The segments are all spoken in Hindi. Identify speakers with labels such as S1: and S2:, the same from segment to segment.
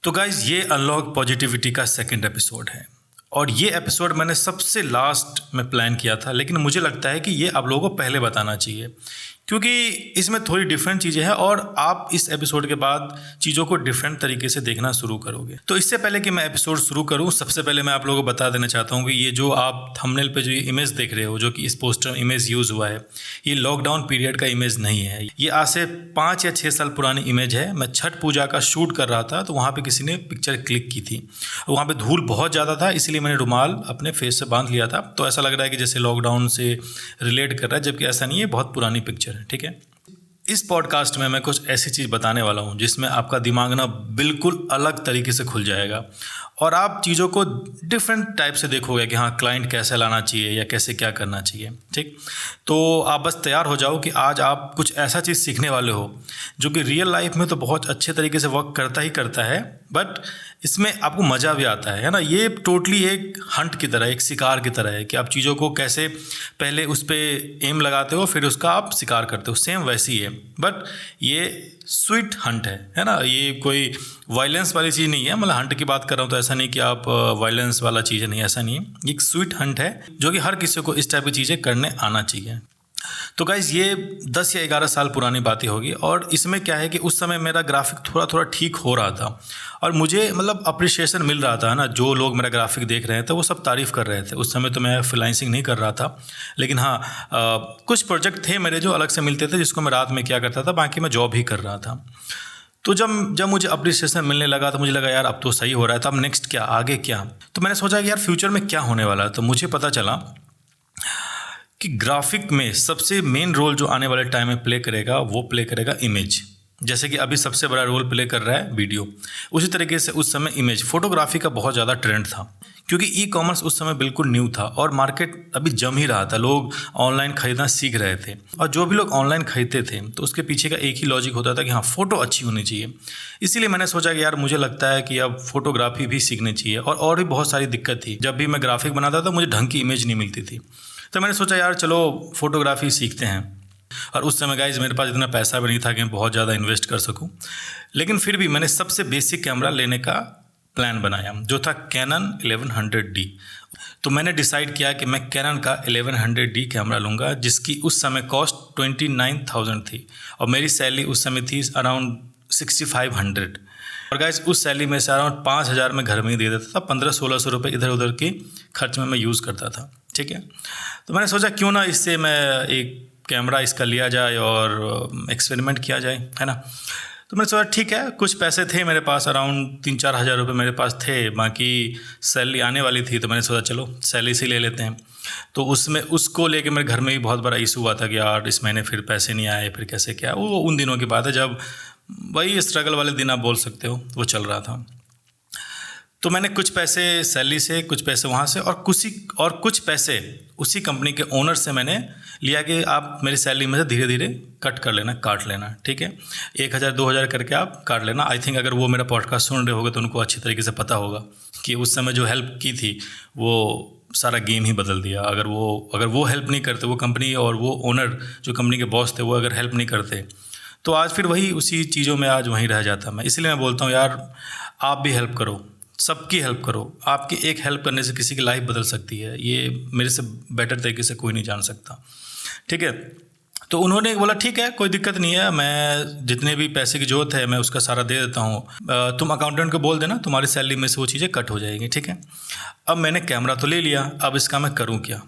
S1: तो गाइज ये अनलॉक पॉजिटिविटी का सेकंड एपिसोड है और ये एपिसोड मैंने सबसे लास्ट में प्लान किया था, लेकिन मुझे लगता है कि ये आप लोगों को पहले बताना चाहिए क्योंकि इसमें थोड़ी डिफरेंट चीज़ें हैं और आप इस एपिसोड के बाद चीज़ों को डिफरेंट तरीके से देखना शुरू करोगे। तो इससे पहले कि मैं एपिसोड शुरू करूं, सबसे पहले मैं आप लोगों को बता देना चाहता हूं कि ये जो आप थंबनेल पे जो ये इमेज देख रहे हो, जो कि इस पोस्टर इमेज यूज़ हुआ है, ये लॉकडाउन पीरियड का इमेज नहीं है। ये आज से 5 या 6 साल पुरानी इमेज है। मैं छठ पूजा का शूट कर रहा था तो वहाँ पर किसी ने पिक्चर क्लिक की थी। वहाँ पर धूल बहुत ज़्यादा था, इसलिए मैंने रुमाल अपने फेस से बांध लिया था। तो ऐसा लग रहा है कि जैसे लॉकडाउन से रिलेट कर रहा है, जबकि ऐसा नहीं है, बहुत पुरानी पिक्चर है। ठीक है, इस पॉडकास्ट में मैं कुछ ऐसी चीज़ बताने वाला हूँ जिसमें आपका दिमाग ना बिल्कुल अलग तरीके से खुल जाएगा और आप चीज़ों को डिफरेंट टाइप से देखोगे कि हाँ, क्लाइंट कैसे लाना चाहिए या कैसे क्या करना चाहिए। ठीक, तो आप बस तैयार हो जाओ कि आज आप कुछ ऐसा चीज़ सीखने वाले हो जो कि रियल लाइफ में तो बहुत अच्छे तरीके से वर्क करता ही करता है, बट इसमें आपको मज़ा भी आता है ना। ये टोटली एक हंट की तरह, एक शिकार की तरह है कि आप चीज़ों को कैसे पहले उस पर एम लगाते हो, फिर उसका आप शिकार करते हो। सेम वैसी है, बट ये स्वीट हंट है ना। ये कोई वायलेंस वाली चीज़ नहीं है। मतलब हंट की बात कर रहा हूँ तो ऐसा नहीं कि आप वायलेंस वाला चीज़ नहीं, ऐसा नहीं है। एक स्वीट हंट है जो कि हर किसी को इस टाइप की चीज़ें करने आना चाहिए। तो गाइज़ ये 10 या 11 साल पुरानी बातें होगी और इसमें क्या है कि उस समय मेरा ग्राफिक थोड़ा थोड़ा ठीक हो रहा था और मुझे मतलब अप्रिशिएशन मिल रहा था ना। जो लोग मेरा ग्राफिक देख रहे थे वो सब तारीफ़ कर रहे थे। उस समय तो मैं फ्रीलांसिंग नहीं कर रहा था, लेकिन हाँ कुछ प्रोजेक्ट थे मेरे जो अलग से मिलते थे, जिसको मैं रात में किया करता था, बाकी मैं जॉब ही कर रहा था। तो जब मुझे अप्रिसिएशन मिलने लगा तो मुझे लगा यार अब तो सही हो रहा है, तो अब नेक्स्ट क्या, आगे क्या। तो मैंने सोचा कि यार फ्यूचर में क्या होने वाला है। तो मुझे पता चला कि ग्राफिक में सबसे मेन रोल जो आने वाले टाइम में प्ले करेगा वो प्ले करेगा इमेज। जैसे कि अभी सबसे बड़ा रोल प्ले कर रहा है वीडियो, उसी तरीके से उस समय इमेज, फोटोग्राफी का बहुत ज़्यादा ट्रेंड था क्योंकि ई कॉमर्स उस समय बिल्कुल न्यू था और मार्केट अभी जम ही रहा था। लोग ऑनलाइन खरीदना सीख रहे थे और जो भी लोग ऑनलाइन खरीदते थे तो उसके पीछे का एक ही लॉजिक होता था कि हाँ, फ़ोटो अच्छी होनी चाहिए। इसीलिए मैंने सोचा कि यार मुझे लगता है कि अब फोटोग्राफी भी सीखनी चाहिए। और भी बहुत सारी दिक्कत थी। जब भी मैं ग्राफिक बनाता था मुझे ढंग की इमेज नहीं मिलती थी, तो मैंने सोचा यार चलो फोटोग्राफी सीखते हैं। और उस समय गाइज मेरे पास इतना पैसा भी नहीं था कि मैं बहुत ज़्यादा इन्वेस्ट कर सकूं, लेकिन फिर भी मैंने सबसे बेसिक कैमरा लेने का प्लान बनाया जो था कैनन 1100D। तो मैंने डिसाइड किया कि मैं कैनन का 1100D कैमरा लूँगा, जिसकी उस समय कॉस्ट 29,000 थी और मेरी सैलरी उस समय थी अराउंड 6,500। और गाइज उस सैलरी में से अराउंड 5,000 में घर में ही दे देता था। 1500-1600 रुपये इधर उधर के खर्च में मैं यूज़ करता था। ठीक है, तो मैंने सोचा क्यों ना इससे मैं एक कैमरा इसका लिया जाए और एक्सपेरिमेंट किया जाए, है ना। तो मैंने सोचा ठीक है, कुछ पैसे थे मेरे पास, अराउंड 3-4 हज़ार रुपये मेरे पास थे, बाकी सैलरी आने वाली थी। तो मैंने सोचा चलो सैलरी से ले लेते हैं। तो उसमें उसको लेके मेरे घर में भी बहुत बड़ा इशू हुआ था कि यार इस महीने फिर पैसे नहीं आए, फिर कैसे क्या। वो उन दिनों की बात है जब वही स्ट्रगल वाले दिन आप बोल सकते हो, वो चल रहा था। तो मैंने कुछ पैसे सैलरी से, कुछ पैसे वहाँ से और कुछ पैसे उसी कंपनी के ओनर से मैंने लिया कि आप मेरी सैलरी में से धीरे धीरे कट कर लेना, काट लेना। ठीक है, 1,000-2,000 करके आप काट लेना। आई थिंक अगर वो मेरा पॉडकास्ट सुन रहे होगे तो उनको अच्छी तरीके से पता होगा कि उस समय जो हेल्प की थी वो सारा गेम ही बदल दिया। अगर वो हेल्प नहीं करते, वो कंपनी और वो ओनर जो कंपनी के बॉस थे, वो अगर हेल्प नहीं करते तो आज फिर वही उसी चीज़ों में आज वहीं रह जाता मैं। इसलिए मैं बोलता हूँ यार आप भी हेल्प करो, सबकी हेल्प करो। आपकी एक हेल्प करने से किसी की लाइफ बदल सकती है, ये मेरे से बेटर तरीके से कोई नहीं जान सकता। ठीक है, तो उन्होंने बोला ठीक है, कोई दिक्कत नहीं है, मैं जितने भी पैसे की ज़रूरत है मैं उसका सारा दे देता हूँ, तुम अकाउंटेंट को बोल देना, तुम्हारी सैलरी में से वो चीज़ें कट हो जाएंगी। ठीक है, अब मैंने कैमरा तो ले लिया, अब इसका मैं करूँ क्या।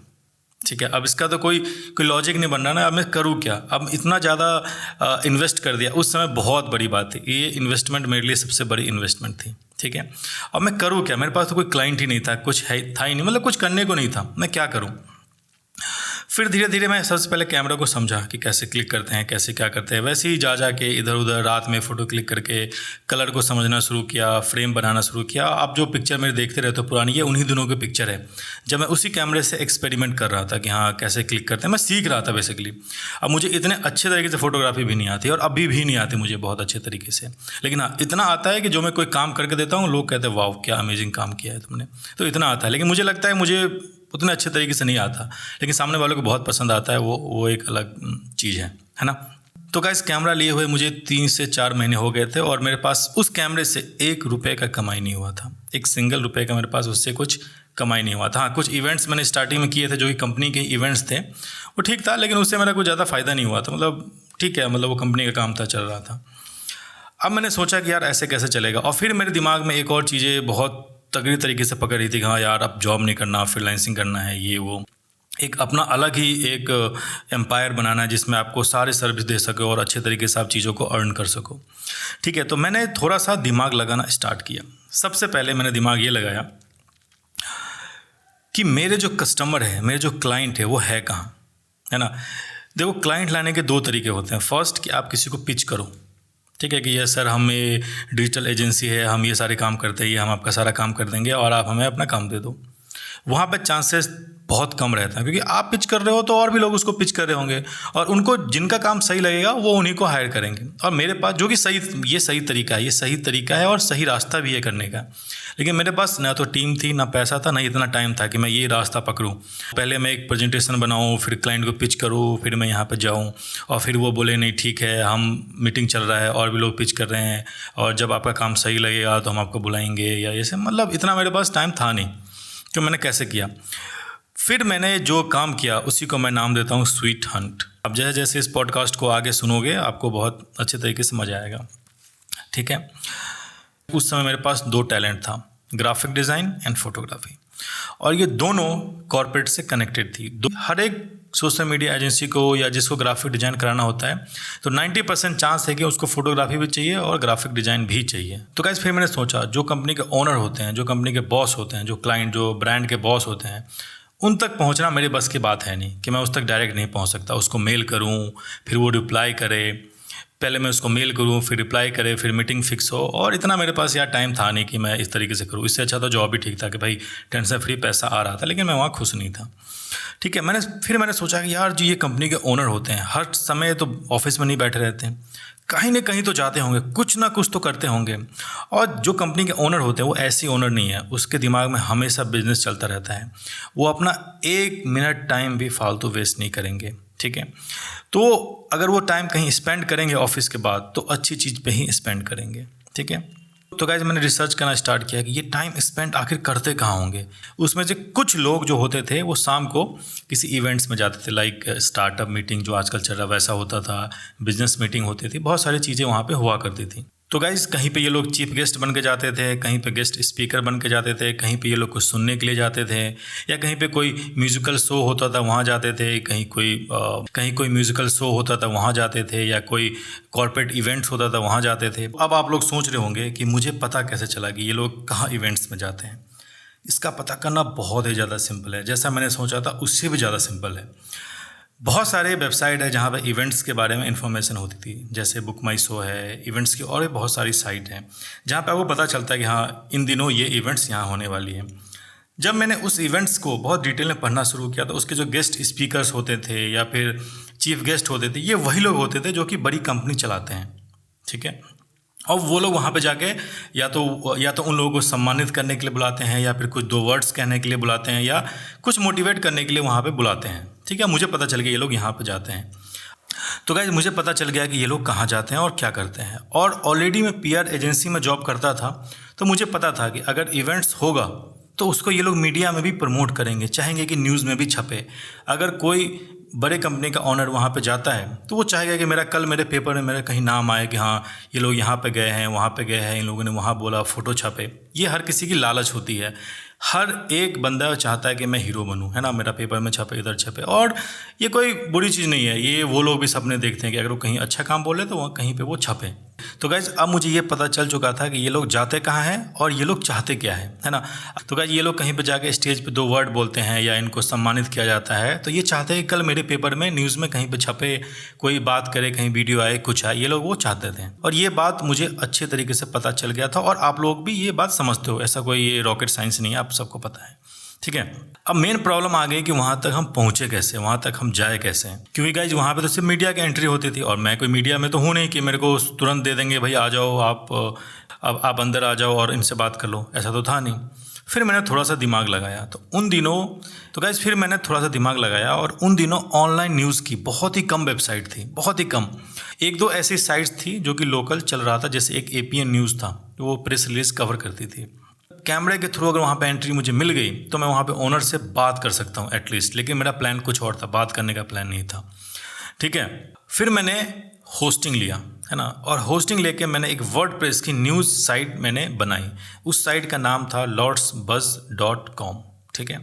S1: ठीक है, अब इसका तो कोई लॉजिक नहीं बन रहा ना। अब मैं करूँ क्या। अब इतना ज़्यादा इन्वेस्ट कर दिया, उस समय बहुत बड़ी बात थी ये इन्वेस्टमेंट, मेरे लिए सबसे बड़ी इन्वेस्टमेंट थी। ठीक है, अब मैं करूँ क्या, मेरे पास तो कोई क्लाइंट ही नहीं था, कुछ था ही नहीं, मतलब कुछ करने को नहीं था, मैं क्या करूँ। फिर धीरे धीरे मैं सबसे पहले कैमरा को समझा कि कैसे क्लिक करते हैं, कैसे क्या करते हैं। वैसे ही जा के इधर उधर रात में फ़ोटो क्लिक करके कलर को समझना शुरू किया, फ्रेम बनाना शुरू किया। आप जो पिक्चर मेरे देखते रहते हो पुरानी, ये उन्हीं दिनों की पिक्चर है जब मैं उसी कैमरे से एक्सपेरिमेंट कर रहा था कि हाँ कैसे क्लिक करते हैं। मैं सीख रहा था बेसिकली। अब मुझे इतने अच्छे तरीके से फ़ोटोग्राफी भी नहीं आती और अभी भी नहीं आती मुझे बहुत अच्छे तरीके से, लेकिन हाँ इतना आता है कि जो मैं कोई काम करके देता हूँ लोग कहते हैं वाह क्या अमेजिंग काम किया है तुमने। तो इतना आता है, लेकिन मुझे लगता है मुझे उतने अच्छे तरीके से नहीं आता, लेकिन सामने वालों को बहुत पसंद आता है, वो एक अलग चीज़ है ना। तो गाइस कैमरा लिए हुए मुझे 3 से 4 महीने हो गए थे और मेरे पास उस कैमरे से 1 रुपये का कमाई नहीं हुआ था। एक सिंगल रुपये का मेरे पास उससे कुछ कमाई नहीं हुआ था। हाँ, कुछ इवेंट्स मैंने स्टार्टिंग में किए थे जो कि कंपनी के इवेंट्स थे, वो ठीक था, लेकिन उससे मेरा कुछ ज़्यादा फ़ायदा नहीं हुआ था। मतलब ठीक है, मतलब वो कंपनी का काम था, चल रहा था। अब मैंने सोचा कि यार ऐसे कैसे चलेगा, और फिर मेरे दिमाग में एक और चीज़ें बहुत तगड़ी तरीके से पकड़ रही थी कि हाँ यार अब जॉब नहीं करना, फ्रीलांसिंग करना है, ये वो, एक अपना अलग ही एक एम्पायर बनाना है जिसमें आपको सारे सर्विस दे सको और अच्छे तरीके से आप चीज़ों को अर्न कर सको। ठीक है, तो मैंने थोड़ा सा दिमाग लगाना स्टार्ट किया। सबसे पहले मैंने दिमाग ये लगाया कि मेरे जो कस्टमर है, मेरे जो क्लाइंट है, वो है कहाँ, है ना। देखो, क्लाइंट लाने के 2 तरीके होते हैं। फर्स्ट कि आप किसी को पिच करो, ठीक है, कि ये सर हम ये डिजिटल एजेंसी है, हम ये सारे काम करते हैं, ये हम आपका सारा काम कर देंगे और आप हमें अपना काम दे दो। वहाँ पे चांसेस बहुत कम रहता है, क्योंकि आप पिच कर रहे हो तो और भी लोग उसको पिच कर रहे होंगे और उनको जिनका काम सही लगेगा वो उन्हीं को हायर करेंगे। और मेरे पास जो कि सही तरीका है, ये सही तरीका है और सही रास्ता भी है करने का। लेकिन मेरे पास ना तो टीम थी, ना पैसा था, ना इतना टाइम था कि मैं ये रास्ता पकड़ूँ। पहले मैं एक प्रेजेंटेशन बनाऊँ, फिर क्लाइंट को पिच करूँ, फिर मैं यहाँ पर जाऊँ और फिर वो बोले नहीं ठीक है, हम मीटिंग चल रहा है और भी लोग पिच कर रहे हैं और जब आपका काम सही लगेगा तो हम आपको बुलाएंगे, या ऐसे। मतलब इतना मेरे पास टाइम था नहीं। तो मैंने कैसे किया, फिर मैंने जो काम किया उसी को मैं नाम देता हूँ स्वीट हंट। अब जैसे जैसे इस पॉडकास्ट को आगे सुनोगे आपको बहुत अच्छे तरीके से मज़ा आएगा। ठीक है, उस समय मेरे पास 2 टैलेंट था, ग्राफिक डिज़ाइन एंड फोटोग्राफी, और ये दोनों कॉर्पोरेट से कनेक्टेड थी। हर एक सोशल मीडिया एजेंसी को या जिसको ग्राफिक डिज़ाइन कराना होता है तो 90% चांस है कि उसको फोटोग्राफी भी चाहिए और ग्राफिक डिज़ाइन भी चाहिए। तो गाइस फिर मैंने सोचा, जो कंपनी के ओनर होते हैं, जो कंपनी के बॉस होते हैं, जो क्लाइंट, जो ब्रांड के बॉस होते हैं, उन तक पहुंचना मेरे बस की बात है नहीं, कि मैं उस तक डायरेक्ट नहीं पहुंच सकता। उसको मेल करूं, फिर वो रिप्लाई करे, पहले मैं उसको मेल करूं, फिर रिप्लाई करे, फिर मीटिंग फिक्स हो, और इतना मेरे पास यार टाइम था नहीं कि मैं इस तरीके से करूं। इससे अच्छा तो जॉब भी ठीक था कि भाई टेंशन फ्री पैसा आ रहा था, लेकिन मैं वहाँ खुश नहीं था। ठीक है, मैंने सोचा कि यार जो ये कंपनी के ओनर होते हैं हर समय तो ऑफिस में नहीं बैठे रहते हैं, कहीं ना कहीं तो जाते होंगे, कुछ ना कुछ तो करते होंगे। और जो कंपनी के ओनर होते हैं वो ऐसी ओनर नहीं है, उसके दिमाग में हमेशा बिजनेस चलता रहता है। वो अपना 1 मिनट टाइम भी फालतू वेस्ट नहीं करेंगे। ठीक है, तो अगर वो टाइम कहीं स्पेंड करेंगे ऑफिस के बाद तो अच्छी चीज़ पे ही स्पेंड करेंगे। ठीक है, तो गाइस मैंने रिसर्च करना स्टार्ट किया कि ये टाइम स्पेंड आखिर करते कहाँ होंगे। उसमें से कुछ लोग जो होते थे वो शाम को किसी इवेंट्स में जाते थे, लाइक स्टार्टअप मीटिंग जो आजकल चल रहा वैसा होता था, बिजनेस मीटिंग होती थी, बहुत सारी चीज़ें वहाँ पे हुआ करती थी। तो गाइस कहीं पे ये लोग चीफ गेस्ट बन के जाते थे, कहीं पे गेस्ट स्पीकर बन के जाते थे, कहीं पे ये लोग कुछ सुनने के लिए जाते थे, या कहीं पे कोई म्यूज़िकल शो होता था वहाँ जाते थे, कहीं कोई म्यूज़िकल शो होता था वहाँ जाते थे, या कोई कॉर्पोरेट इवेंट्स होता था वहाँ जाते थे। अब आप लोग सोच रहे होंगे कि मुझे पता कैसे चला कि ये लोग कहाँ इवेंट्स में जाते हैं। इसका पता करना बहुत ही ज़्यादा सिंपल है, जैसा मैंने सोचा था उससे भी ज़्यादा सिंपल है। बहुत सारे वेबसाइट है जहाँ पे इवेंट्स के बारे में इन्फॉर्मेशन होती थी, जैसे बुक माई शो है, इवेंट्स की और भी बहुत सारी साइट हैं जहाँ पे आपको पता चलता है कि हाँ इन दिनों ये इवेंट्स यहाँ होने वाली है। जब मैंने उस इवेंट्स को बहुत डिटेल में पढ़ना शुरू किया तो उसके जो गेस्ट स्पीकर्स होते थे या फिर चीफ गेस्ट होते थे, ये वही लोग होते थे जो कि बड़ी कंपनी चलाते हैं। ठीक है, और वो लोग वहाँ पे जाके या तो उन लोगों को सम्मानित करने के लिए बुलाते हैं, या फिर कुछ 2 वर्ड्स कहने के लिए बुलाते हैं, या कुछ मोटिवेट करने के लिए वहाँ पे बुलाते हैं। ठीक है, मुझे पता चल गया ये लोग यहाँ पे जाते हैं। तो गाइस मुझे पता चल गया कि ये लोग कहाँ जाते हैं और क्या करते हैं। और ऑलरेडी मैं PR एजेंसी में जॉब करता था, तो मुझे पता था कि अगर इवेंट्स होगा तो उसको ये लोग मीडिया में भी प्रमोट करेंगे, चाहेंगे कि न्यूज़ में भी छपे। अगर कोई बड़े कंपनी का ऑनर वहाँ पे जाता है तो वो चाहेगा कि मेरे पेपर में मेरा कहीं नाम आए कि हाँ ये लोग यहाँ पे गए हैं, वहाँ पे गए हैं, इन लोगों ने वहाँ बोला, फ़ोटो छपे। ये हर किसी की लालच होती है, हर एक बंदा चाहता है कि मैं हीरो बनूं, है ना, मेरा पेपर में छपे, इधर छपे। और ये कोई बुरी चीज़ नहीं है, ये वो लोग भी सपने देखते हैं कि अगर वो कहीं अच्छा काम बोले तो वहाँ कहीं पे वो छपे। तो गाइज अब मुझे ये पता चल चुका था कि ये लोग जाते कहाँ हैं और ये लोग चाहते क्या है ना। तो गाइज ये लोग कहीं पे जाके स्टेज पे 2 वर्ड बोलते हैं या इनको सम्मानित किया जाता है तो ये चाहते हैं कि कल मेरे पेपर में, न्यूज़ में कहीं पे छपे, कोई बात करे, कहीं वीडियो आए, कुछ आए, ये लोग वो चाहते थे। और ये बात मुझे अच्छे तरीके से पता चल गया था और आप लोग भी ये बात समझते हो, ऐसा कोई ये रॉकेट साइंस नहीं है, आप सबको पता है। ठीक है, अब मेन प्रॉब्लम आ गई कि वहाँ तक हम पहुँचे कैसे, वहाँ तक हम जाए कैसे, क्योंकि गाइज वहाँ पे तो सिर्फ मीडिया की एंट्री होती थी और मैं कोई मीडिया में तो हूँ नहीं कि मेरे को तुरंत दे देंगे भाई आ जाओ आप अंदर आ जाओ और इनसे बात कर लो, ऐसा तो था नहीं। फिर मैंने थोड़ा सा दिमाग लगाया तो उन दिनों तो गाइस फिर मैंने थोड़ा सा दिमाग लगाया और उन दिनों ऑनलाइन न्यूज़ की बहुत ही कम वेबसाइट थी, बहुत ही कम। एक दो ऐसी साइट्स थी जो कि लोकल चल रहा था, जैसे एक एपीएन न्यूज़ था, वो प्रेस रिलीज कवर करती थी। कैमरे के थ्रू अगर वहाँ पे एंट्री मुझे मिल गई तो मैं वहाँ पे ओनर से बात कर सकता हूँ एटलीस्ट, लेकिन मेरा प्लान कुछ और था, बात करने का प्लान नहीं था। ठीक है, फिर मैंने होस्टिंग लिया, है ना, और होस्टिंग लेके मैंने एक वर्डप्रेस की न्यूज़ साइट मैंने बनाई। उस साइट का नाम था lordsbuzz.com। ठीक है,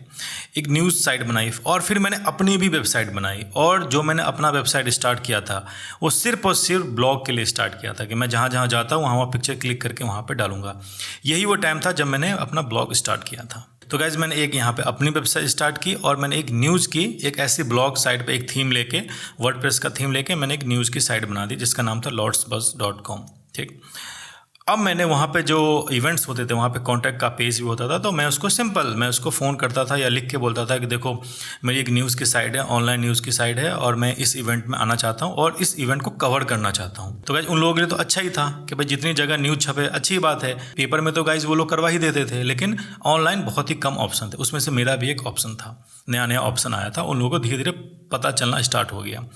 S1: एक न्यूज़ साइट बनाई और फिर मैंने अपनी भी वेबसाइट बनाई। और जो मैंने अपना वेबसाइट स्टार्ट किया था वो सिर्फ और सिर्फ ब्लॉग के लिए स्टार्ट किया था कि मैं जहाँ जहाँ जाता हूँ वहाँ पिक्चर क्लिक करके वहाँ पे डालूंगा। यही वो टाइम था जब मैंने अपना ब्लॉग स्टार्ट किया था। तो गाइज़ मैंने एक यहाँ पे अपनी वेबसाइट स्टार्ट की और मैंने एक न्यूज़ की एक ऐसी ब्लॉग साइट पे एक थीम लेके, वर्डप्रेस का थीम लेके मैंने एक न्यूज़ की साइट बना दी जिसका नाम था lordsbuzz.com। ठीक, अब मैंने वहाँ पे जो इवेंट्स होते थे वहाँ पे कॉन्टैक्ट का पेज भी होता था, तो मैं उसको फ़ोन करता था या लिख के बोलता था कि देखो मेरी एक न्यूज़ की साइट है, ऑनलाइन न्यूज़ की साइट है और मैं इस इवेंट में आना चाहता हूँ और इस इवेंट को कवर करना चाहता हूँ। तो गाइज उन लोगों के लिए तो अच्छा ही था कि भाई जितनी जगह न्यूज़ छपे अच्छी बात है। पेपर में तो गाइज वो लोग करवा ही देते थे, लेकिन ऑनलाइन बहुत ही कम ऑप्शन थे, उसमें से मेरा भी एक ऑप्शन था, नया नया ऑप्शन आया था, उन लोगों को धीरे धीरे पता चलना स्टार्ट हो गया।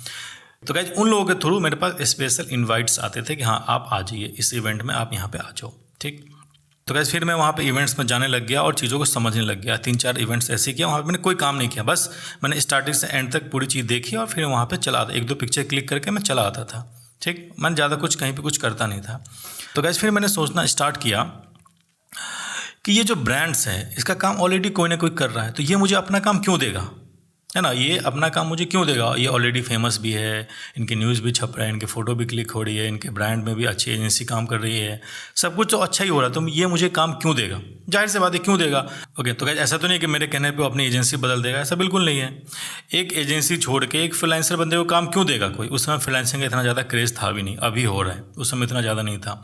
S1: तो गाइज उन लोगों के थ्रू मेरे पास स्पेशल इनवाइट्स आते थे कि हाँ आप आ जाइए इस इवेंट में, आप यहाँ पे आ जाओ। ठीक, तो गाइज फिर मैं वहाँ पे इवेंट्स में जाने लग गया और चीज़ों को समझने लग गया। 3-4 इवेंट्स ऐसे किया, वहाँ पे मैंने कोई काम नहीं किया, बस मैंने स्टार्टिंग से एंड तक पूरी चीज़ देखी और फिर वहाँ पे चला आता, 1-2 पिक्चर क्लिक करके मैं चला आता था। ठीक, मैंने ज़्यादा कुछ कहीं पर कुछ करता नहीं था। तो गाइज फिर मैंने सोचना स्टार्ट किया कि ये जो ब्रांड्स है इसका काम ऑलरेडी कोई ना कोई कर रहा है, तो ये मुझे अपना काम क्यों देगा, है ना, ये अपना काम मुझे क्यों देगा। ये ऑलरेडी फेमस भी है, इनकी न्यूज़ भी छप रहा है, इनके फ़ोटो भी क्लिक हो रही है, इनके ब्रांड में भी अच्छी एजेंसी काम कर रही है, सब कुछ तो अच्छा ही हो रहा है, तो ये मुझे काम क्यों देगा, जाहिर सी बात है क्यों देगा। ओके, तो गाइस ऐसा तो नहीं कि मेरे कहने पे वो अपनी एजेंसी बदल देगा, ऐसा बिल्कुल नहीं है। एक एजेंसी छोड़ के एक फ्रीलांसर बंदे को काम क्यों देगा कोई। उस समय फ्रीलांसिंग का इतना ज़्यादा क्रेज़ था भी नहीं, अभी हो रहा है, उस समय इतना ज़्यादा नहीं था।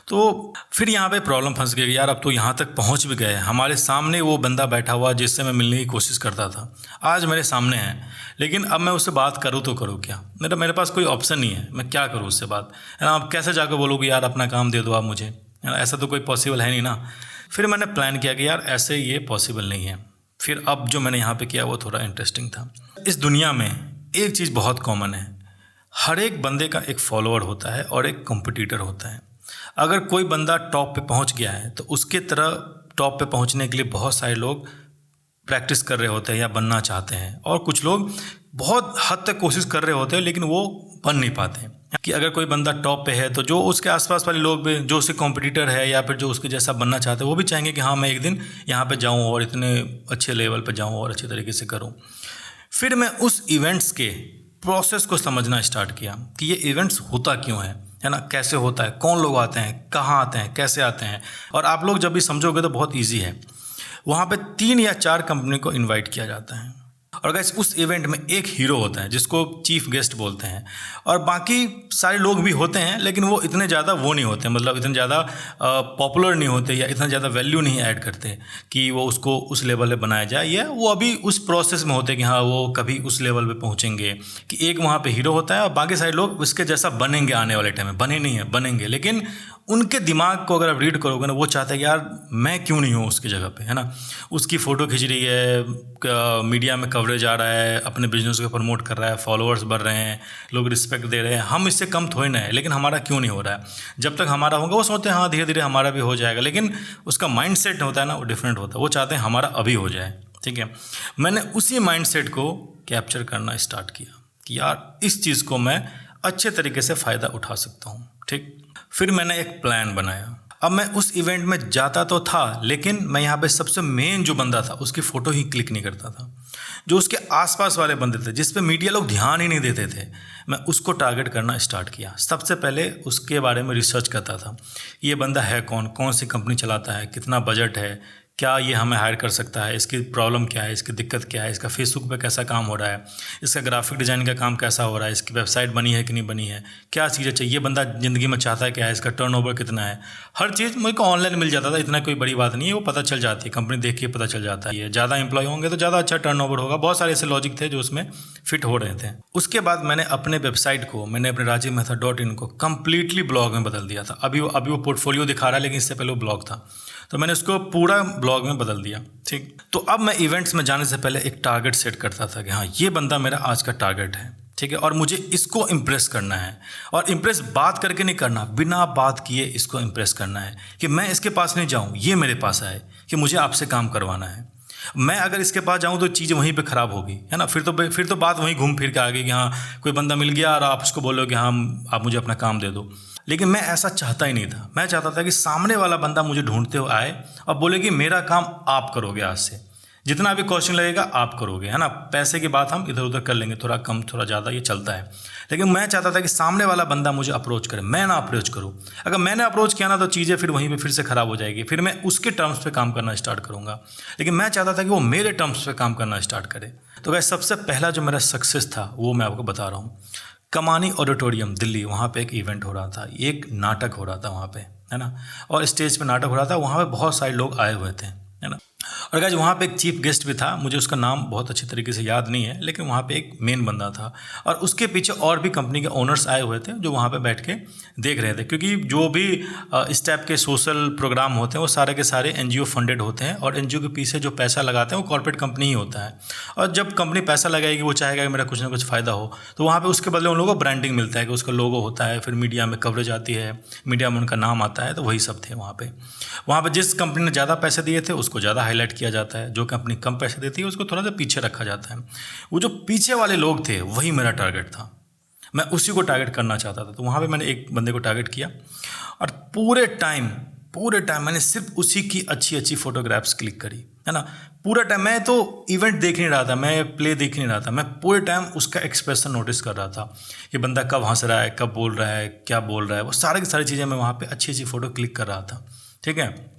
S1: तो फिर यहाँ पे प्रॉब्लम फंस गई यार, अब तो यहाँ तक पहुँच भी गए, हमारे सामने वो बंदा बैठा हुआ जिससे मैं मिलने की कोशिश करता था आज मेरे सामने है, लेकिन अब मैं उससे बात करूँ तो करूँ क्या, मेरे पास कोई ऑप्शन नहीं है, मैं क्या करूँ उससे बात, है ना। अब कैसे जाकर बोलोगे यार अपना काम दे दो आप मुझे, है ना, ऐसा तो कोई पॉसिबल है नहीं ना। फिर मैंने प्लान किया कि यार ऐसे ये पॉसिबल नहीं है। फिर अब जो मैंने यहाँ पे किया वो थोड़ा इंटरेस्टिंग था। इस दुनिया में एक चीज़ बहुत कॉमन है, हर एक बंदे का एक फॉलोअर होता है और एक कॉम्पिटिटर होता है। अगर कोई बंदा टॉप पे पहुँच गया है तो उसके तरह टॉप पे पहुँचने के लिए बहुत सारे लोग प्रैक्टिस कर रहे होते हैं या बनना चाहते हैं, और कुछ लोग बहुत हद तक कोशिश कर रहे होते हैं लेकिन वो बन नहीं पाते हैं। कि अगर कोई बंदा टॉप पे है तो जो उसके आसपास वाले लोग भी, जो उसके कॉम्पिटिटर है या फिर जो उसके जैसा बनना चाहते हैं, वो भी चाहेंगे कि हाँ मैं एक दिन यहाँ पे जाऊँ और इतने अच्छे लेवल पे जाऊँ और अच्छे तरीके से करूँ। फिर मैं उस इवेंट्स के प्रोसेस को समझना स्टार्ट किया कि ये इवेंट्स होता क्यों है ना, कैसे होता है, कौन लोग आते हैं, कहाँ आते हैं, कैसे आते हैं। और आप लोग जब भी समझोगे तो बहुत ईजी है। वहाँ पे 3 या 4 कंपनी को इनवाइट किया जाता है और गाइस उस इवेंट में एक हीरो होता है जिसको चीफ गेस्ट बोलते हैं, और बाकी सारे लोग भी होते हैं लेकिन वो इतने ज़्यादा वो नहीं होते, मतलब इतने ज़्यादा पॉपुलर नहीं होते या इतना ज़्यादा वैल्यू नहीं ऐड करते कि वो उसको उस लेवल पे बनाया जाए, या वो अभी उस प्रोसेस में होते हैं कि हाँ वो कभी उस लेवल पे पहुँचेंगे। कि एक वहाँ पे हीरो होता है और बाकी सारे लोग उसके जैसा बनेंगे आने वाले टाइम में, बने नहीं है बनेंगे, लेकिन उनके दिमाग को अगर आप रीड करोगे ना, वो चाहते हैं कि यार मैं क्यों नहीं हूँ उसकी जगह पे, है ना। उसकी फ़ोटो खींच रही है, मीडिया में कवरेज आ रहा है, अपने बिजनेस को प्रमोट कर रहा है, फॉलोअर्स बढ़ रहे हैं, लोग रिस्पेक्ट दे रहे हैं, हम इससे कम थोड़ी ना है, लेकिन हमारा क्यों नहीं हो रहा है। जब तक हमारा होगा वो सोचते हैं हाँ धीरे धीरे हमारा भी हो जाएगा, लेकिन उसका माइंड सेट होता है ना वो डिफरेंट होता है, वो चाहते हैं हमारा अभी हो जाए। ठीक है, मैंने उसी माइंड सेट को कैप्चर करना स्टार्ट किया कि यार इस चीज़ को मैं अच्छे तरीके से फ़ायदा उठा सकता हूँ। ठीक, फिर मैंने एक प्लान बनाया। अब मैं उस इवेंट में जाता तो था, लेकिन मैं यहाँ पे सबसे मेन जो बंदा था उसकी फ़ोटो ही क्लिक नहीं करता था। जो उसके आसपास वाले बंदे थे जिस पे मीडिया लोग ध्यान ही नहीं देते थे, मैं उसको टारगेट करना स्टार्ट किया। सबसे पहले उसके बारे में रिसर्च करता था, ये बंदा है कौन, कौन सी कंपनी चलाता है, कितना बजट है, क्या ये हमें हायर कर सकता है, इसकी प्रॉब्लम क्या है, इसकी दिक्कत क्या है, इसका फेसबुक पे कैसा काम हो रहा है, इसका ग्राफिक डिज़ाइन का काम कैसा हो रहा है, इसकी वेबसाइट बनी है कि नहीं बनी है, क्या चीज़ें चाहिए, ये बंदा ज़िंदगी में चाहता है क्या है, इसका टर्नओवर कितना है। हर चीज़ मुझे को ऑनलाइन मिल जाता था, इतना कोई बड़ी बात नहीं है, वो पता चल जाती है, कंपनी देख के पता चल जाता है। ज़्यादा एम्प्लॉय होंगे तो ज़्यादा अच्छा टर्नओवर बराबर होगा, बहुत सारे ऐसे लॉजिक थे जो उसमें फिट हो रहे थे। उसके बाद मैंने अपने वेबसाइट को, मैंने अपने rajiv.in को कम्प्लीटली ब्लॉग में बदल दिया था। अभी वो पोर्टफोलियो दिखा रहा है, लेकिन इससे पहले वो ब्लॉग था, तो मैंने उसको पूरा ब्लॉग में बदल दिया। ठीक, तो अब मैं इवेंट्स में जाने से पहले एक टारगेट सेट करता था कि हाँ, ये बंदा मेरा आज का टारगेट है, ठीक है, और मुझे इसको इम्प्रेस करना है। और इम्प्रेस बात करके नहीं करना, बिना बात किए इसको इम्प्रेस करना है कि मैं इसके पास नहीं जाऊँ, ये मेरे पास आए कि मुझे आपसे काम करवाना है। मैं अगर इसके पास जाऊँ तो चीज़ें वहीं पे ख़राब होगी, है ना, फिर तो बात वहीं घूम फिर के आ गई कि हाँ, कोई बंदा मिल गया और आप उसको बोलो कि हाँ, आप मुझे अपना काम दे दो। लेकिन मैं ऐसा चाहता ही नहीं था। मैं चाहता था कि सामने वाला बंदा मुझे ढूंढते हुए आए और बोले कि मेरा काम आप करोगे, आज से जितना भी क्वेश्चन लगेगा आप करोगे, है ना। पैसे की बात हम इधर उधर कर लेंगे, थोड़ा कम थोड़ा ज़्यादा, ये चलता है। लेकिन मैं चाहता था कि सामने वाला बंदा मुझे अप्रोच करे, मैं ना अप्रोच करूँ। अगर मैंने अप्रोच किया ना तो चीज़ें फिर वहीं पे फिर से ख़राब हो जाएगी, फिर मैं उसके टर्म्स पे काम करना स्टार्ट करूँगा। लेकिन मैं चाहता था कि वो मेरे टर्म्स पे काम करना स्टार्ट करे। तो गाइस, सबसे पहला जो मेरा सक्सेस था वो मैं आपको बता रहा हूँ। कमानी ऑडिटोरियम दिल्ली, वहाँ पे एक इवेंट हो रहा था, एक नाटक हो रहा था वहाँ पे, है ना, और स्टेज पे नाटक हो रहा था। वहाँ पे बहुत सारे लोग आए हुए थे, है ना। और गाइस, वहाँ पे एक चीफ गेस्ट भी था, मुझे उसका नाम बहुत अच्छी तरीके से याद नहीं है, लेकिन वहाँ पे एक मेन बंदा था और उसके पीछे और भी कंपनी के ओनर्स आए हुए थे जो वहाँ पे बैठ के देख रहे थे। क्योंकि जो भी इस टाइप के सोशल प्रोग्राम होते हैं वो सारे के सारे एनजीओ फंडेड होते हैं और एनजीओ के पीछे जो पैसा लगाते हैं वो कॉर्पोरेट कंपनी ही होता है। और जब कंपनी पैसा लगाएगी वो चाहेगा कि मेरा कुछ ना कुछ फ़ायदा हो, तो वहाँ पर उसके बदले उन लोगों को ब्रांडिंग मिलता है कि उसका लोगो होता है, फिर मीडिया में कवरेज आती है, मीडिया में उनका नाम आता है। तो वही सब थे वहाँ पर जिस कंपनी ने ज़्यादा पैसे दिए थे उसको ज़्यादा हाईलाइट किया जाता है, जो कंपनी कम पैसे देती है उसको थोड़ा सा पीछे रखा जाता है। वो जो पीछे वाले लोग थे वही मेरा टारगेट था, मैं उसी को टारगेट करना चाहता था। तो वहाँ पे मैंने एक बंदे को टारगेट किया और पूरे टाइम मैंने सिर्फ उसी की अच्छी अच्छी फोटोग्राफ्स क्लिक करी, है ना। पूरा टाइम मैं तो इवेंट देख नहीं रहा था, मैं प्ले देख नहीं रहा था, मैं पूरे टाइम उसका एक्सप्रेशन नोटिस कर रहा था कि बंदा कब हंस रहा है, कब बोल रहा है, क्या बोल रहा है, वो सारी की सारी चीज़ें मैं वहाँ पर अच्छी अच्छी फ़ोटो क्लिक कर रहा था, ठीक है।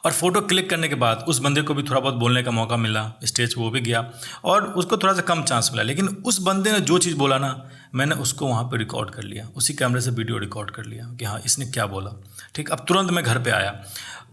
S1: और फोटो क्लिक करने के बाद उस बंदे को भी थोड़ा बहुत बोलने का मौका मिला, स्टेज पे वो भी गया और उसको थोड़ा सा कम चांस मिला। लेकिन उस बंदे ने जो चीज़ बोला ना, मैंने उसको वहाँ पे रिकॉर्ड कर लिया, उसी कैमरे से वीडियो रिकॉर्ड कर लिया कि हाँ, इसने क्या बोला, ठीक। अब तुरंत मैं घर पे आया।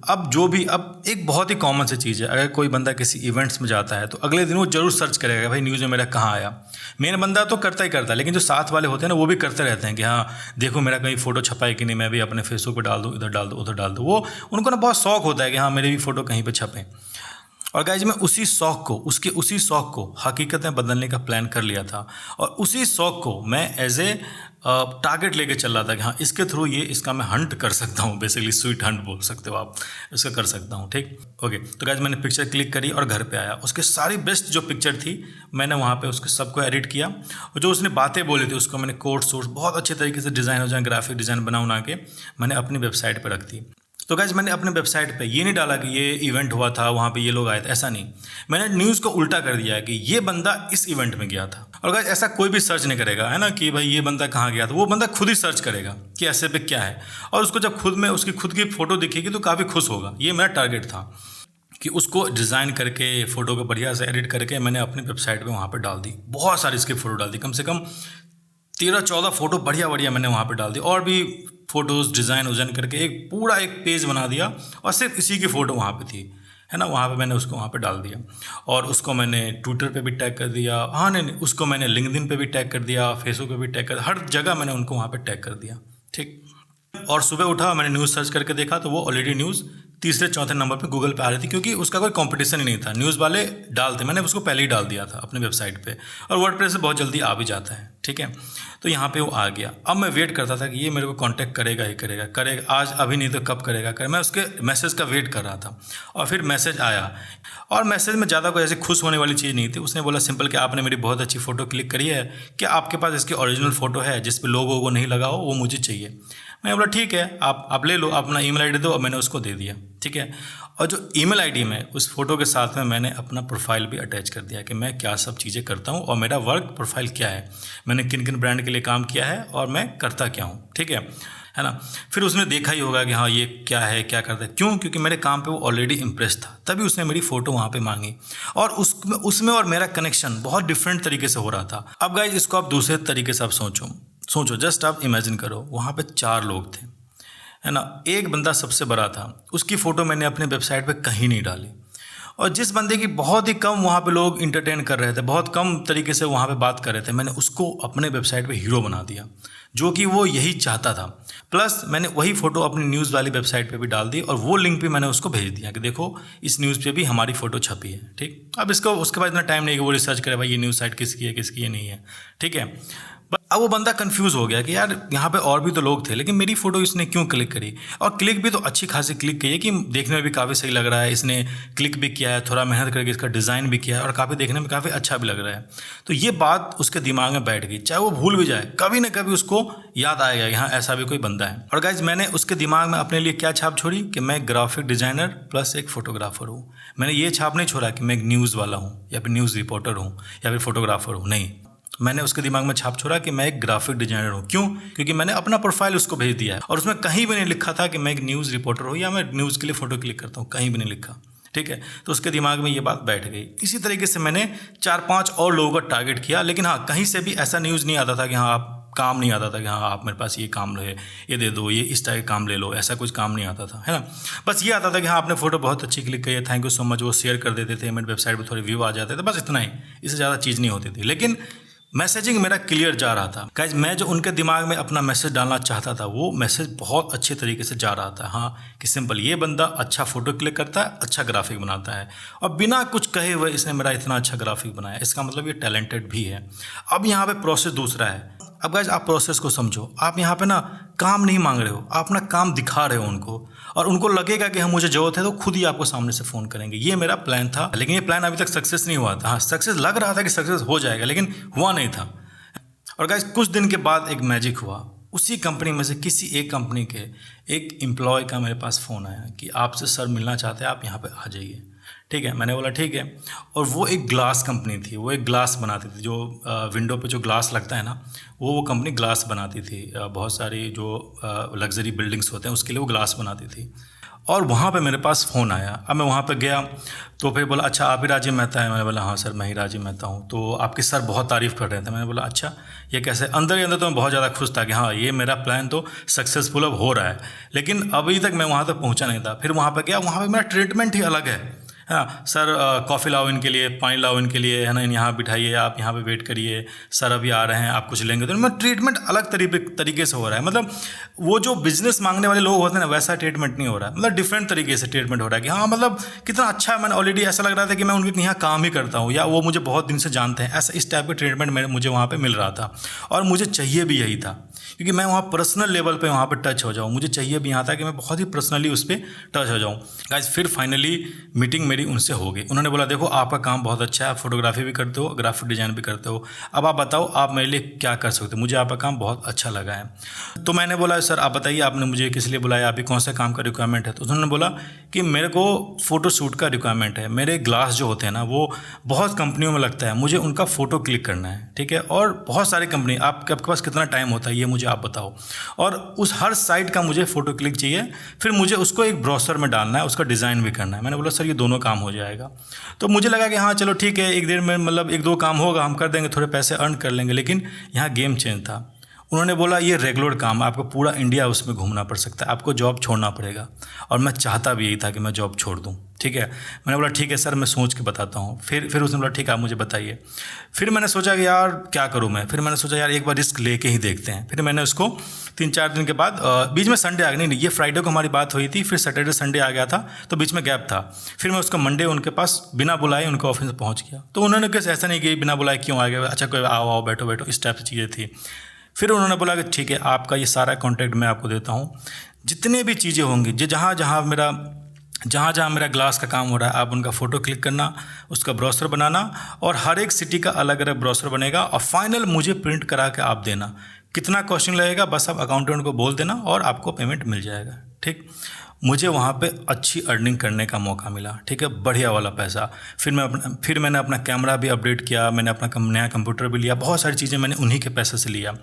S1: अब एक बहुत ही कॉमन सी चीज़ है, अगर कोई बंदा किसी इवेंट्स में जाता है तो अगले दिन वो जरूर सर्च करेगा भाई न्यूज़ में मेरा कहाँ आया। मेन बंदा तो करता ही करता है, लेकिन जो साथ वाले होते हैं ना वो भी करते रहते हैं कि हाँ देखो मेरा कहीं फ़ोटो छपा है कि नहीं, मैं भी अपने फेसबुक पे डाल दूँ, इधर डाल दूँ, उधर डाल दूँ। वो उनको ना बहुत शौक होता है कि हाँ मेरे भी फ़ोटो कहीं पर छपें। और गाइज, मैं उसी शौक़ को हकीकत में बदलने का प्लान कर लिया था और उसी शौक़ को मैं एज ए टारगेट लेके चल रहा था कि हाँ इसके थ्रू इसका मैं हंट कर सकता हूँ, बेसिकली स्वीट हंट बोल सकते हो आप, इसका कर सकता हूँ, ठीक। ओके, तो गाइज मैंने पिक्चर क्लिक करी और घर पे आया। उसके सारी बेस्ट जो पिक्चर थी मैंने वहाँ पे उसके सबको एडिट किया और जो उसने बातें बोली थी उसको मैंने कोड सोर्स बहुत अच्छे तरीके से डिज़ाइन ग्राफिक डिज़ाइन बना के मैंने अपनी वेबसाइट पर रख दी। तो गाइज, मैंने अपने वेबसाइट पे ये नहीं डाला कि ये इवेंट हुआ था, वहाँ पे ये लोग आए थे, ऐसा नहीं। मैंने न्यूज़ को उल्टा कर दिया कि ये बंदा इस इवेंट में गया था। और गाइज, ऐसा कोई भी सर्च नहीं करेगा, है ना, कि भाई ये बंदा कहाँ गया था। वो बंदा खुद ही सर्च करेगा कि ऐसे पे क्या है, और उसको जब उसकी खुद की फ़ोटो दिखेगी तो काफ़ी खुश होगा। ये मेरा टारगेट था कि उसको डिज़ाइन करके फ़ोटो को बढ़िया से एडिट करके मैंने अपनी वेबसाइट पर वहाँ पर डाल दी। बहुत सारी इसकी फ़ोटो डाल दी, कम से कम 13-14 फ़ोटो बढ़िया मैंने वहाँ पे डाल दी और भी फ़ोटोज़ डिज़ाइन करके एक पेज बना दिया और सिर्फ इसी की फ़ोटो वहाँ पे थी, है ना। वहाँ पे मैंने उसको वहाँ पे डाल दिया और उसको मैंने ट्विटर पे भी टैग कर दिया। हाँ नहीं, उसको मैंने लिंक्डइन पे भी टैग कर दिया, फेसबुक पे भी टैग कर, हर जगह मैंने उनको वहाँ पे टैग कर दिया, ठीक। और सुबह उठा, मैंने न्यूज़ सर्च करके देखा तो वो ऑलरेडी न्यूज़ तीसरे-चौथे नंबर पे गूगल पे आ रही थी, क्योंकि उसका कोई कंपटीशन ही नहीं था। न्यूज़ वाले डालते, मैंने उसको पहले ही डाल दिया था अपने वेबसाइट पे और वर्डप्रेस से बहुत जल्दी आ भी जाता है, ठीक है। तो यहाँ पे वो आ गया। अब मैं वेट करता था कि ये मेरे को कांटेक्ट करेगा ही करेगा, आज अभी नहीं तो कब करेगा। मैं उसके मैसेज का वेट कर रहा था और फिर मैसेज आया और मैसेज में ज़्यादा कोई ऐसी खुश होने वाली चीज़ नहीं थी। उसने बोला सिंपल कि आपने मेरी बहुत अच्छी फ़ोटो क्लिक करी है, क्या आपके पास इसकी ओरिजिनल फ़ोटो है जिस पर लोगो वो नहीं लगा हो, वो मुझे चाहिए। मैं बोला ठीक है, आप ले लो, अपना ईमेल आईडी दो, और मैंने उसको दे दिया, ठीक है। और जो ईमेल आईडी में उस फोटो के साथ में मैंने अपना प्रोफाइल भी अटैच कर दिया कि मैं क्या सब चीज़ें करता हूँ और मेरा वर्क प्रोफाइल क्या है, मैंने किन किन ब्रांड के लिए काम किया है और मैं करता क्या हूँ, ठीक है ना। फिर उसने देखा ही होगा कि हाँ ये क्या है, क्या करता है, क्यों, क्योंकि मेरे काम पे वो ऑलरेडी इम्प्रेस था, तभी उसने मेरी फ़ोटो वहाँ पे मांगी और उसमें और मेरा कनेक्शन बहुत डिफरेंट तरीके से हो रहा था। अब गाइज, इसको आप दूसरे तरीके से आप सोचो, जस्ट आप इमेजिन करो, वहाँ पे 4 लोग थे, है ना। एक बंदा सबसे बड़ा था, उसकी फ़ोटो मैंने अपने वेबसाइट पे कहीं नहीं डाली और जिस बंदे की बहुत ही कम वहाँ पे लोग इंटरटेन कर रहे थे, बहुत कम तरीके से वहाँ पे बात कर रहे थे, मैंने उसको अपने वेबसाइट पे हीरो बना दिया, जो कि वो यही चाहता था। प्लस मैंने वही फ़ोटो अपनी न्यूज़ वाली वेबसाइट पे भी डाल दी और वो लिंक भी मैंने उसको भेज दिया कि देखो इस न्यूज़ पे भी हमारी फ़ोटो छपी है। ठीक, अब इसको उसके बाद इतना टाइम नहीं कि वो रिसर्च करे भाई ये न्यूज़ साइट किसकी है किसकी ये नहीं है। ठीक है, अब वो बंदा कंफ्यूज हो गया कि यार यहाँ पे और भी तो लोग थे, लेकिन मेरी फ़ोटो इसने क्यों क्लिक करी, और क्लिक भी तो अच्छी खासी क्लिक की है कि देखने में भी काफ़ी सही लग रहा है, इसने क्लिक भी किया है, थोड़ा मेहनत करके इसका डिज़ाइन भी किया है और काफ़ी देखने में काफ़ी अच्छा भी लग रहा है। तो ये बात उसके दिमाग में बैठ गई, चाहे वो भूल भी जाए कभी ना कभी उसको याद आएगा यहाँ ऐसा भी कोई बंदा है। और गाइज मैंने उसके दिमाग में अपने लिए क्या छाप छोड़ी कि मैं ग्राफिक डिज़ाइनर प्लस एक फ़ोटोग्राफ़र हूँ। मैंने ये छाप नहीं छोड़ा कि मैं एक न्यूज़ वाला हूँ या फिर न्यूज़ रिपोर्टर हूँ या फिर फोटोग्राफ़र हूँ, नहीं, मैंने उसके दिमाग में छाप छोड़ा कि मैं एक ग्राफिक डिजाइनर हूँ। क्यों? क्योंकि मैंने अपना प्रोफाइल उसको भेज दिया है और उसमें कहीं भी नहीं लिखा था कि मैं एक न्यूज़ रिपोर्टर हूँ या मैं न्यूज़ के लिए फ़ोटो क्लिक करता हूँ, कहीं भी नहीं लिखा। ठीक है, तो उसके दिमाग में ये बात बैठ गई। इसी तरीके से मैंने 4-5 और लोगों का टारगेट किया, लेकिन हाँ कहीं से भी ऐसा न्यूज़ नहीं आता था कि हाँ आप काम नहीं आता था कि हाँ आप मेरे पास ये काम है, ये दे दो, ये इस टाइप काम ले लो, ऐसा कुछ काम नहीं आता था, है ना। बस ये आता था कि हाँ आपने फ़ोटो बहुत अच्छी क्लिक की है, थैंक यू सो मच, वो शेयर कर देते थे, मेरी वेबसाइट पर थोड़े व्यू आ जाते थे, बस इतना ही, इससे ज़्यादा चीज़ नहीं होती थी। लेकिन मैसेजिंग मेरा क्लियर जा रहा था। गाइस मैं जो उनके दिमाग में अपना मैसेज डालना चाहता था वो मैसेज बहुत अच्छे तरीके से जा रहा था। हाँ कि सिंपल, ये बंदा अच्छा फ़ोटो क्लिक करता है, अच्छा ग्राफिक बनाता है और बिना कुछ कहे हुए इसने मेरा इतना अच्छा ग्राफिक बनाया, इसका मतलब ये टैलेंटेड भी है। अब यहाँ पे प्रोसेस दूसरा है। अब गाइस आप प्रोसेस को समझो, आप यहाँ पे ना काम नहीं मांग रहे हो, आप ना काम दिखा रहे हो उनको, और उनको लगेगा कि हाँ मुझे ज़रूरत है तो खुद ही आपको सामने से फ़ोन करेंगे। ये मेरा प्लान था, लेकिन ये प्लान अभी तक सक्सेस नहीं हुआ था। हाँ सक्सेस लग रहा था कि सक्सेस हो जाएगा, लेकिन हुआ नहीं था। और गाइस कुछ दिन के बाद एक मैजिक हुआ। उसी कंपनी में से किसी एक कंपनी के एक एम्प्लॉय का मेरे पास फ़ोन आया कि आपसे सर मिलना चाहते हैं, आप यहाँ पे आ जाइए। ठीक है, मैंने बोला ठीक है। और वो एक ग्लास कंपनी थी, वो एक ग्लास बनाती थी, जो विंडो पे जो ग्लास लगता है ना, वो कंपनी ग्लास बनाती थी। बहुत सारी जो लग्जरी बिल्डिंग्स होते हैं उसके लिए वो ग्लास बनाती थी। और वहाँ पे मेरे पास फ़ोन आया। अब मैं वहाँ पे गया तो फिर बोला अच्छा आप ही राजीव मेहता है? मैंने बोला हाँ सर मैं ही राजीव मेहता हूँ। तो आपके सर बहुत तारीफ़ कर रहे थे। मैंने बोला अच्छा ये कैसे? अंदर ही अंदर तो मैं बहुत ज़्यादा खुश था कि हाँ ये मेरा प्लान तो सक्सेसफुल अब हो रहा है, लेकिन अभी तक मैं वहाँ तक पहुँचा नहीं था। फिर वहाँ पे गया, वहाँ पे मेरा ट्रीटमेंट ही अलग है ना। सर कॉफ़ी लाओ इनके लिए, पानी लाओ इनके लिए, है ना, यहाँ बिठाइए, आप यहाँ पे वेट करिए, सर अभी आ रहे हैं, आप कुछ लेंगे तो। मैं ट्रीटमेंट अलग तरीके से हो रहा है। मतलब वो जो बिजनेस मांगने वाले लोग होते हैं ना, वैसा ट्रीटमेंट नहीं हो रहा है, मतलब डिफरेंट तरीके से ट्रीटमेंट हो रहा है कि हाँ मतलब कितना अच्छा है। मैंने ऑलरेडी ऐसा लग रहा था कि मैं उनके यहाँ काम ही करता हूँ या वो मुझे बहुत दिन से जानते हैं, ऐसा इस टाइप का ट्रीटमेंट मुझे वहाँ पर मिल रहा था। और मुझे चाहिए भी यही था, क्योंकि मैं वहाँ पर्सनल लेवल पे वहाँ पे टच हो जाऊँ। मुझे चाहिए भी यहाँ था कि मैं बहुत ही पर्सनली उस पर टच हो जाऊँ। गाइस फिर फाइनली मीटिंग मेरी उनसे हो गई। उन्होंने बोला देखो आपका काम बहुत अच्छा है, आप फोटोग्राफी भी करते हो, ग्राफिक डिज़ाइन भी करते हो, अब आप बताओ आप मेरे लिए क्या कर सकते हो, मुझे आपका काम बहुत अच्छा लगा है। तो मैंने बोला सर आप बताइए आपने मुझे किस लिए बुलाया, अभी कौन सा काम का रिक्वायरमेंट है? तो उन्होंने बोला कि मेरे को फ़ोटो शूट का रिक्वायरमेंट है, मेरे ग्लास जो होते हैं ना वो बहुत कंपनियों में लगता है, मुझे उनका फ़ोटो क्लिक करना है। ठीक है, और बहुत सारी कंपनी, आपके पास कितना टाइम होता है ये मुझे आप बताओ, और उस हर साइट का मुझे फ़ोटो क्लिक चाहिए, फिर मुझे उसको एक ब्राउज़र में डालना है, उसका डिज़ाइन भी करना है। मैंने बोला सर ये दोनों काम हो जाएगा। तो मुझे लगा कि हाँ चलो ठीक है, एक देर में मतलब 1-2 काम होगा, हम कर देंगे, थोड़े पैसे अर्न कर लेंगे। लेकिन यहाँ गेम चेंज था। उन्होंने बोला ये रेगुलर काम, आपको पूरा इंडिया उसमें घूमना पड़ सकता है, आपको जॉब छोड़ना पड़ेगा। और मैं चाहता भी यही था कि मैं जॉब छोड़ दूँ। ठीक है, मैंने बोला ठीक है सर मैं सोच के बताता हूँ। फिर उसने बोला ठीक है आप मुझे बताइए। फिर मैंने सोचा कि यार क्या करूँ मैं, फिर मैंने सोचा यार एक बार रिस्क लेके ही देखते हैं। फिर मैंने उसको 3-4 दिन के बाद, बीच में संडे आ गया, नहीं ये फ्राइडे को हमारी बात हुई थी, फिर सैटरडे संडे आ गया था, तो बीच में गैप था। फिर मैं उसको मंडे उनके पास बिना बुलाए उनके ऑफिस में पहुँच गया। तो उन्होंने कैसे ऐसा नहीं कि बिना बुलाए क्यों आ गया, अच्छा कोई आओ बैठो बैठो, इस टाइप से चीज़ें थी। फिर उन्होंने बोला कि ठीक है आपका ये सारा कॉन्टैक्ट मैं आपको देता हूँ, जितने भी चीज़ें होंगी जहाँ जहाँ मेरा ग्लास का काम हो रहा है, आप उनका फ़ोटो क्लिक करना, उसका ब्राउज़र बनाना, और हर एक सिटी का अलग अलग ब्राउज़र बनेगा, और फाइनल मुझे प्रिंट करा के आप देना। कितना कॉस्टिंग लगेगा बस आप अकाउंटेंट को बोल देना और आपको पेमेंट मिल जाएगा। ठीक, मुझे वहाँ पे अच्छी अर्निंग करने का मौका मिला। ठीक है, बढ़िया वाला पैसा। फिर मैंने अपना कैमरा भी अपडेट किया, मैंने अपना नया कंप्यूटर भी लिया, बहुत सारी चीज़ें मैंने उन्हीं के पैसे से लिया।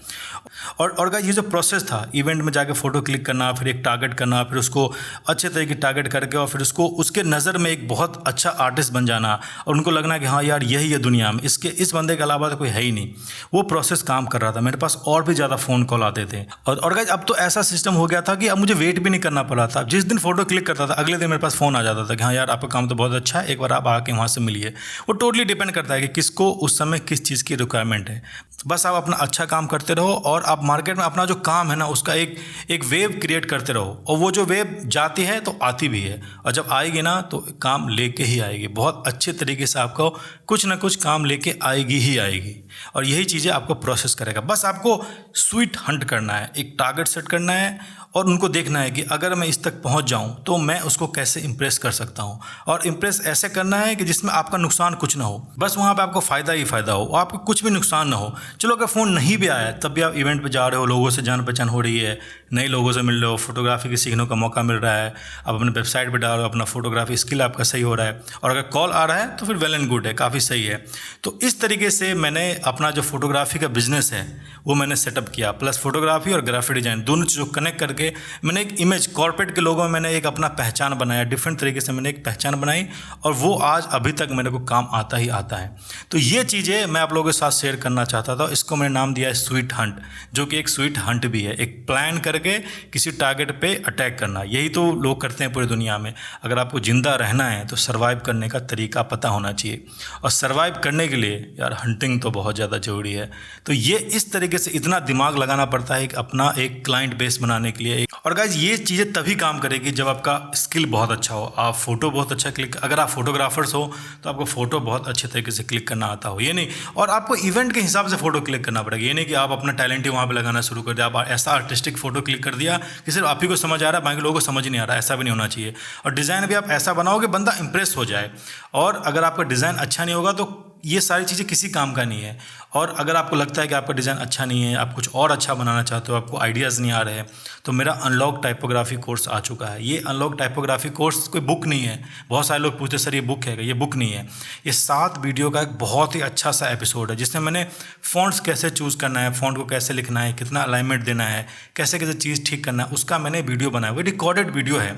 S1: और गाइस ये जो प्रोसेस था, इवेंट में जाके फ़ोटो क्लिक करना, फिर एक टारगेट करना, फिर उसको अच्छे तरीके टारगेट करके, और फिर उसको उसके नज़र में एक बहुत अच्छा आर्टिस्ट बन जाना, और उनको लगना कि हाँ यार यही है दुनिया में, इस बंदे के अलावा तो कोई है ही नहीं। वो प्रोसेस काम कर रहा था। मेरे पास और भी ज़्यादा फ़ोन कॉल आते थे। और गाइस अब तो ऐसा सिस्टम हो गया था कि अब मुझे वेट भी नहीं करना पड़ा था। जिस दिन फ़ोटो क्लिक करता था अगले दिन मेरे पास फ़ोन आ जाता था कि हाँ यार आपका काम तो बहुत अच्छा है, एक बार आप आके वहाँ से मिलिए। वो टोटली डिपेंड करता है कि किसको उस समय किस चीज़ की रिक्वायरमेंट है। बस आप अपना अच्छा काम करते रहो और आप मार्केट में अपना जो काम है ना उसका एक वेव क्रिएट करते रहो, और वो जो वेव जाती है तो आती भी है, और जब आएगी ना तो काम लेके ही आएगी, बहुत अच्छे तरीके से आपको कुछ ना कुछ काम लेके आएगी ही आएगी। और यही चीज़ें आपको प्रोसेस करेगा। बस आपको स्वीट हंट करना है, एक टारगेट सेट करना है और उनको देखना है कि अगर मैं इस तक पहुंच जाऊं तो मैं उसको कैसे इंप्रेस कर सकता हूं, और इंप्रेस ऐसे करना है कि जिसमें आपका नुकसान कुछ ना हो, बस वहां पे आपको फ़ायदा ही फ़ायदा हो, आपको कुछ भी नुकसान ना हो। चलो अगर फ़ोन नहीं भी आया तब भी आप इवेंट पे जा रहे हो, लोगों से जान पहचान हो रही है, नए लोगों से मिल रहे हो, फोटोग्राफी के सीखने का मौका मिल रहा है, आप अपने वेबसाइट पर डाल रहे हो, अपना फोटोग्राफी स्किल आपका सही हो रहा है, और अगर कॉल आ रहा है तो फिर वेल एंड गुड है, काफ़ी सही है। तो इस तरीके से मैंने अपना जो फोटोग्राफी का बिजनेस है वो मैंने सेटअप किया, प्लस फोटोग्राफी और ग्राफिक डिज़ाइन दोनों चीज़ों को कनेक्ट करके मैंने एक इमेज, कॉर्पोरेट के लोगों में मैंने एक अपना पहचान बनाया, डिफरेंट तरीके से मैंने एक पहचान बनाई, और वो आज अभी तक मेरे को काम आता ही आता है। तो ये चीज़ें मैं आप लोगों के साथ शेयर करना चाहता था। इसको मैंने नाम दिया है स्वीट हंट, जो कि एक स्वीट हंट भी है, एक प्लान करके किसी टारगेट पे अटैक करना। यही तो लोग करते हैं पूरी दुनिया में। अगर आपको ज़िंदा रहना है तो सर्वाइव करने का तरीका पता होना चाहिए, और सर्वाइव करने के लिए यार हंटिंग तो बहुत ज़्यादा ज़रूरी है। तो ये इस तरीके से इतना दिमाग लगाना पड़ता है कि अपना एक क्लाइंट बेस बनाने के लिए। और गाइज ये चीज़ें तभी काम करेगी जब आपका स्किल बहुत अच्छा हो, आप फ़ोटो बहुत अच्छा क्लिक, अगर आप फोटोग्राफर्स हो तो आपको फ़ोटो बहुत अच्छे तरीके से क्लिक करना आता हो, ये नहीं, और आपको इवेंट के हिसाब से फ़ोटो क्लिक करना पड़ेगा। ये नहीं कि आप अपना टैलेंट ही वहाँ पे लगाना शुरू कर दिया, आप ऐसा आर्टिस्टिक फ़ोटो क्लिक कर दिया कि सिर्फ आप ही को समझ आ रहा है, बाकी लोगों को समझ नहीं आ रहा, ऐसा भी नहीं होना चाहिए। और डिज़ाइन भी आप ऐसा बनाओ कि बंदा इंप्रेस हो जाए, और अगर आपका डिज़ाइन अच्छा नहीं होगा तो ये सारी चीज़ें किसी काम का नहीं है। और अगर आपको लगता है कि आपका डिज़ाइन अच्छा नहीं है, आप कुछ और अच्छा बनाना चाहते हो, आपको आइडियाज़ नहीं आ रहे हैं, तो मेरा अनलॉक टाइपोग्राफी कोर्स आ चुका है। ये अनलॉक टाइपोग्राफी कोर्स कोई बुक नहीं है। बहुत सारे लोग पूछते सर ये बुक है, ये बुक नहीं है। ये 7 वीडियो का एक बहुत ही अच्छा सा एपिसोड है, जिसमें मैंने फ़ॉन्ट्स कैसे चूज़ करना है, फ़ॉन्ट को कैसे लिखना है, कितना अलाइनमेंट देना है, कैसे कैसे चीज़ ठीक करना है, उसका मैंने वीडियो बनाया। वो रिकॉर्डेड वीडियो है।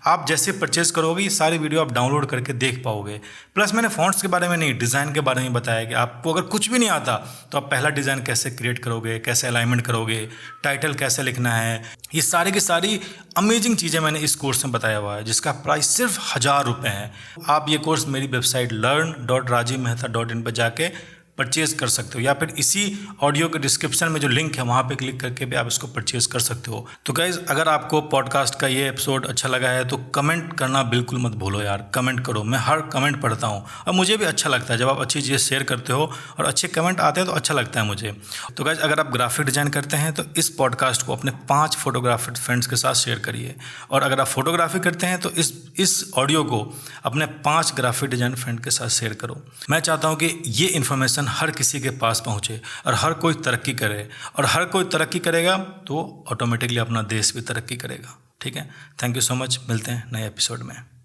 S1: आप जैसे परचेज़ करोगे ये सारी वीडियो आप डाउनलोड करके देख पाओगे। प्लस मैंने फ़ॉन्ट्स के बारे में नहीं, डिज़ाइन के बारे में बताया कि आपको अगर कुछ भी नहीं आता तो आप पहला डिज़ाइन कैसे क्रिएट करोगे, कैसे अलाइनमेंट करोगे, टाइटल कैसे लिखना है, ये सारी की सारी अमेजिंग चीज़ें मैंने इस कोर्स में बताया हुआ है, जिसका प्राइस सिर्फ 1000 रुपये है। आप ये कोर्स मेरी वेबसाइट learn.rajivmehta.in पर जाके परचेज़ कर सकते हो, या फिर इसी ऑडियो के डिस्क्रिप्शन में जो लिंक है वहाँ पे क्लिक करके भी आप इसको परचेज़ कर सकते हो। तो गाइज़ अगर आपको पॉडकास्ट का ये एपिसोड अच्छा लगा है तो कमेंट करना बिल्कुल मत भूलो यार, कमेंट करो। मैं हर कमेंट पढ़ता हूँ और मुझे भी अच्छा लगता है जब आप अच्छी चीज़ें शेयर करते हो और अच्छे कमेंट आते हैं तो अच्छा लगता है मुझे। तो गाइज़ अगर आप ग्राफिक डिज़ाइन करते हैं तो इस पॉडकास्ट को अपने 5 फोटोग्राफर फ्रेंड्स के साथ शेयर करिए, और अगर आप फोटोग्राफी करते हैं तो इस ऑडियो को अपने 5 ग्राफिक डिज़ाइन फ्रेंड के साथ शेयर करो। मैं चाहता हूँ कि ये इन्फॉर्मेशन हर किसी के पास पहुँचे और हर कोई तरक्की करे, और हर कोई तरक्की करेगा तो ऑटोमेटिकली अपना देश भी तरक्की करेगा। ठीक है, थैंक यू सो मच, मिलते हैं नए एपिसोड में।